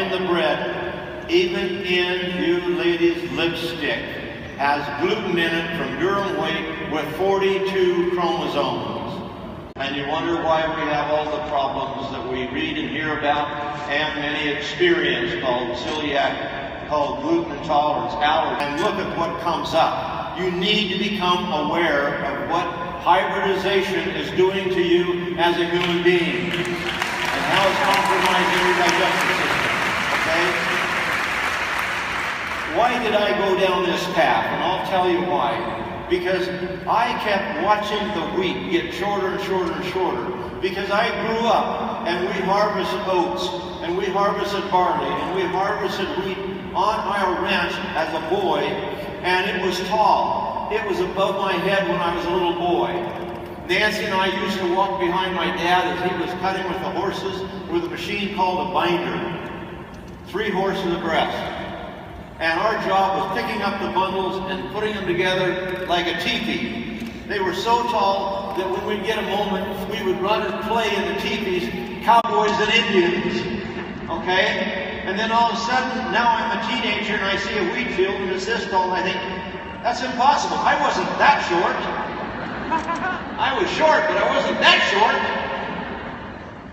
in the bread, even in you ladies' lipstick, has gluten in it from durum wheat with 42 chromosomes. And you wonder why we have all the problems that we read and hear about, and many experience called celiac, called gluten intolerance, allergy. And look at what comes up. You need to become aware of what hybridization is doing to you as a human being and how it's compromising your digestive system. Okay? Why did I go down this path? And I'll tell you why. Because I kept watching the wheat get shorter and shorter and shorter. Because I grew up and we harvested oats, and we harvested barley, and we harvested wheat on our ranch as a boy, and it was tall. It was above my head when I was a little boy. Nancy and I used to walk behind my dad as he was cutting with the horses with a machine called a binder. 3 horses abreast. And our job was picking up the bundles and putting them together like a teepee. They were so tall that when we'd get a moment, we would run and play in the teepees, cowboys and Indians. Okay? And then all of a sudden, now I'm a teenager and I see a wheat field and it's this tall, and I think, that's impossible. I wasn't that short. I was short, but I wasn't that short.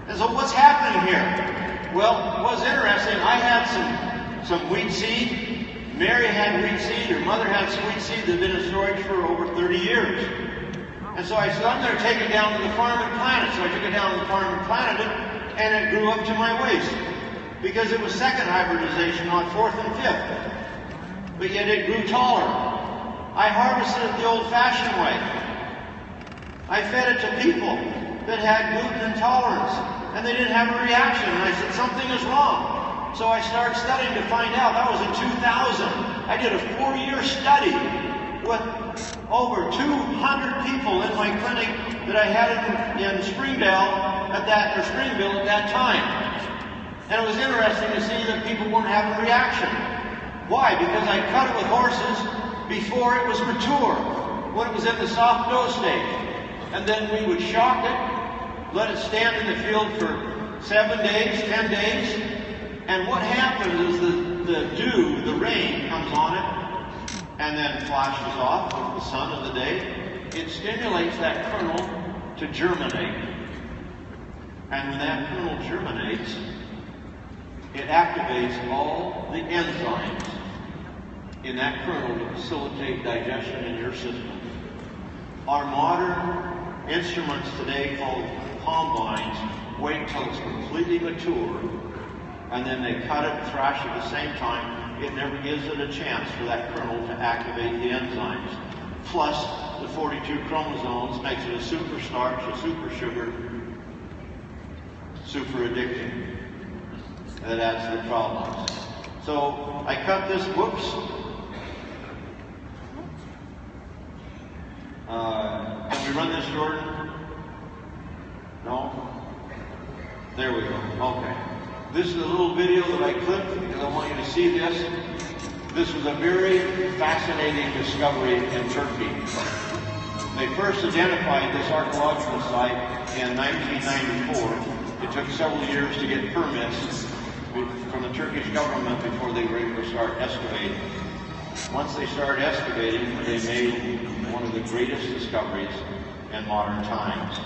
And so what's happening here? Well, it was interesting. I had some wheat seed. Mary had wheat seed. Her mother had some wheat seed that had been in storage for over 30 years. And so I said, I'm going to take it down to the farm and plant it. So I took it down to the farm and planted it, and it grew up to my waist. Because it was second hybridization, not fourth and fifth. But yet it grew taller. I harvested it the old-fashioned way. I fed it to people that had gluten intolerance, and they didn't have a reaction. And I said, something is wrong. So I started studying to find out. That was in 2000. I did a 4-year study with over 200 people in my clinic that I had in Springville at that time. And it was interesting to see that people weren't having a reaction. Why? Because I cut it with horses before it was mature, when it was in the soft dough stage. And then we would shock it, let it stand in the field for 7 days, 10 days. And what happens is the dew, the rain, comes on it and then flashes off with the sun of the day. It stimulates that kernel to germinate. And when that kernel germinates, it activates all the enzymes in that kernel to facilitate digestion in your system. Our modern instruments today called combines wait till it's completely mature, and then they cut it and thrash it at the same time. It never gives it a chance for that kernel to activate the enzymes. Plus, the 42 chromosomes makes it a super starch, a super sugar, super addicting. That adds to the problems. So I cut this, whoops. Can we run this, Jordan? No? There we go. Okay. This is a little video that I clipped because I want you to see this. This was a very fascinating discovery in Turkey. They first identified this archaeological site in 1994. It took several years to get permits from the Turkish government before they were able to start excavating. Once they started excavating, they made one of the greatest discoveries in modern times.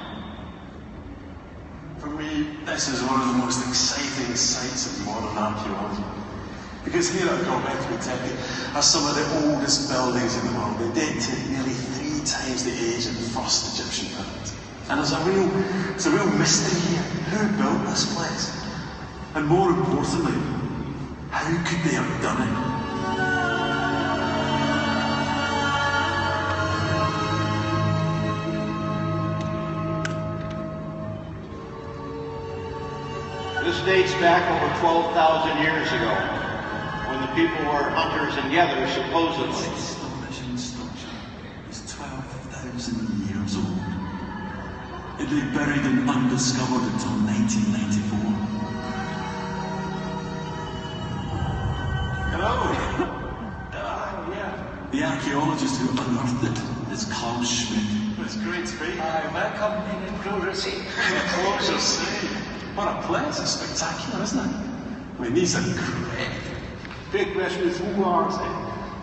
For me, this is one of the most exciting sites of modern archaeology. Because here at Göbekli Tepe are some of the oldest buildings in the world. They date to nearly 3 times the age of the first Egyptian pyramids. And there's a real mystery here. Who built this place? And more importantly, how could they have done it? This dates back over 12,000 years ago, when the people were hunters and gatherers, supposedly. This astonishing structure is 12,000 years old. It lay buried and undiscovered until 1994. Hello. The archaeologist who unearthed it is Carl Schmidt. It's great to be here. Hi, welcome in Pro Rossi. What a place, it's spectacular, isn't it? I mean, these are great. Big question is who are they?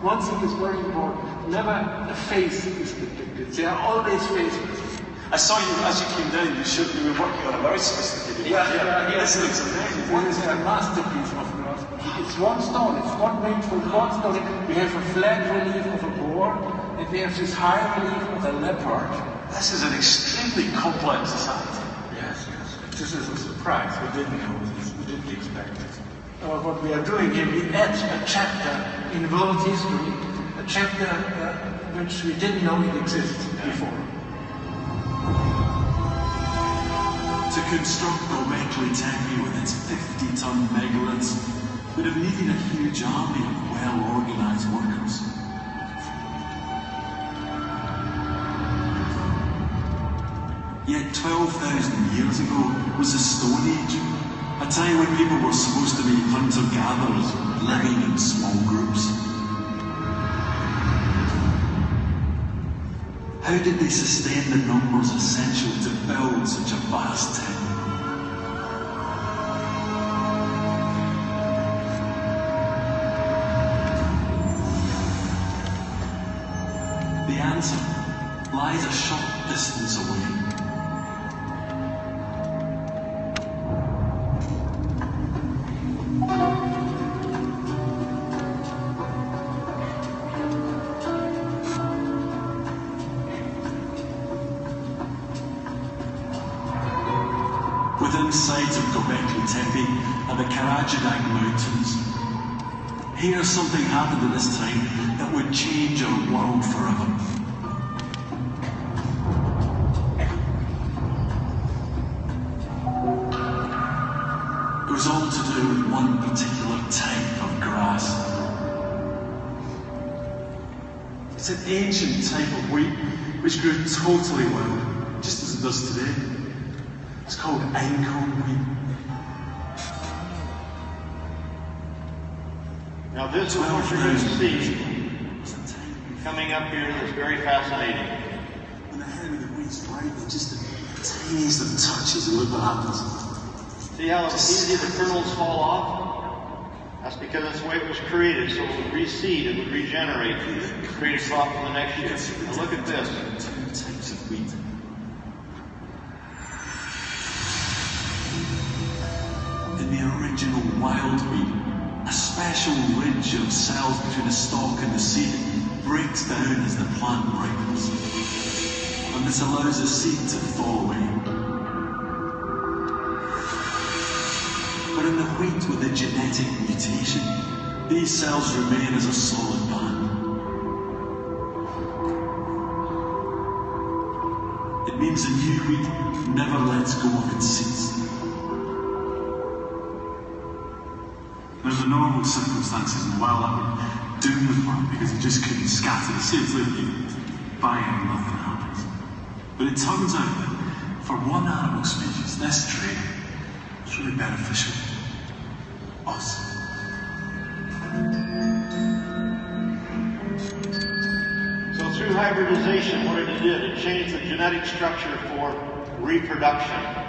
One thing is very important. Never a face is depicted. They are always faceless. I saw you as you came down. You were working on a very sophisticated. This looks amazing. One is a masterpiece of craftsmanship. It's one stone. It's not made from one stone. We have a flat relief of a boar, and we have this high relief of a leopard. This is an extremely complex society. Yes. This is a surprise. We didn't know this. We didn't expect it. What we are doing here, we add a chapter in world history, a chapter which we didn't know it existed before. To construct Göbekli Tepe with its 50-ton megaliths would have needed a huge army of well-organized workers. Yet 12,000 years ago was the Stone Age, a time when people were supposed to be hunter-gatherers living in small groups. How did they sustain the numbers essential to build such a vast temple? The answer lies a short distance away. Within sight of Göbekli Tepe are the Karacadag Mountains. Here something happened at this time that would change our world forever. It was all to do with one particular type of grass. It's an ancient type of wheat which grew totally wild, just as it does today. It's called Einkorn wheat. Now this is what you're going to see coming up here that's very fascinating. When the head of the wheat's right, they just taste and touches and look what happens. See how easy the kernels fall off? That's because that's the way it was created, so it would reseed, it would regenerate, create a crop for the next year. Now look at this. Two types of wheat. In the original wild wheat, a special ridge of cells between the stalk and the seed breaks down as the plant ripens. And this allows the seed to fall away. But in the wheat with a genetic mutation, these cells remain as a solid band. It means the new wheat never lets go of its seeds. Under normal circumstances, in the wild, that would doom the plant because it just couldn't scatter the seeds. Like you buy it and nothing happens. But it turns out that for one animal species, this trait is really beneficial. Us. So through hybridization, what it did, it changed the genetic structure for reproduction.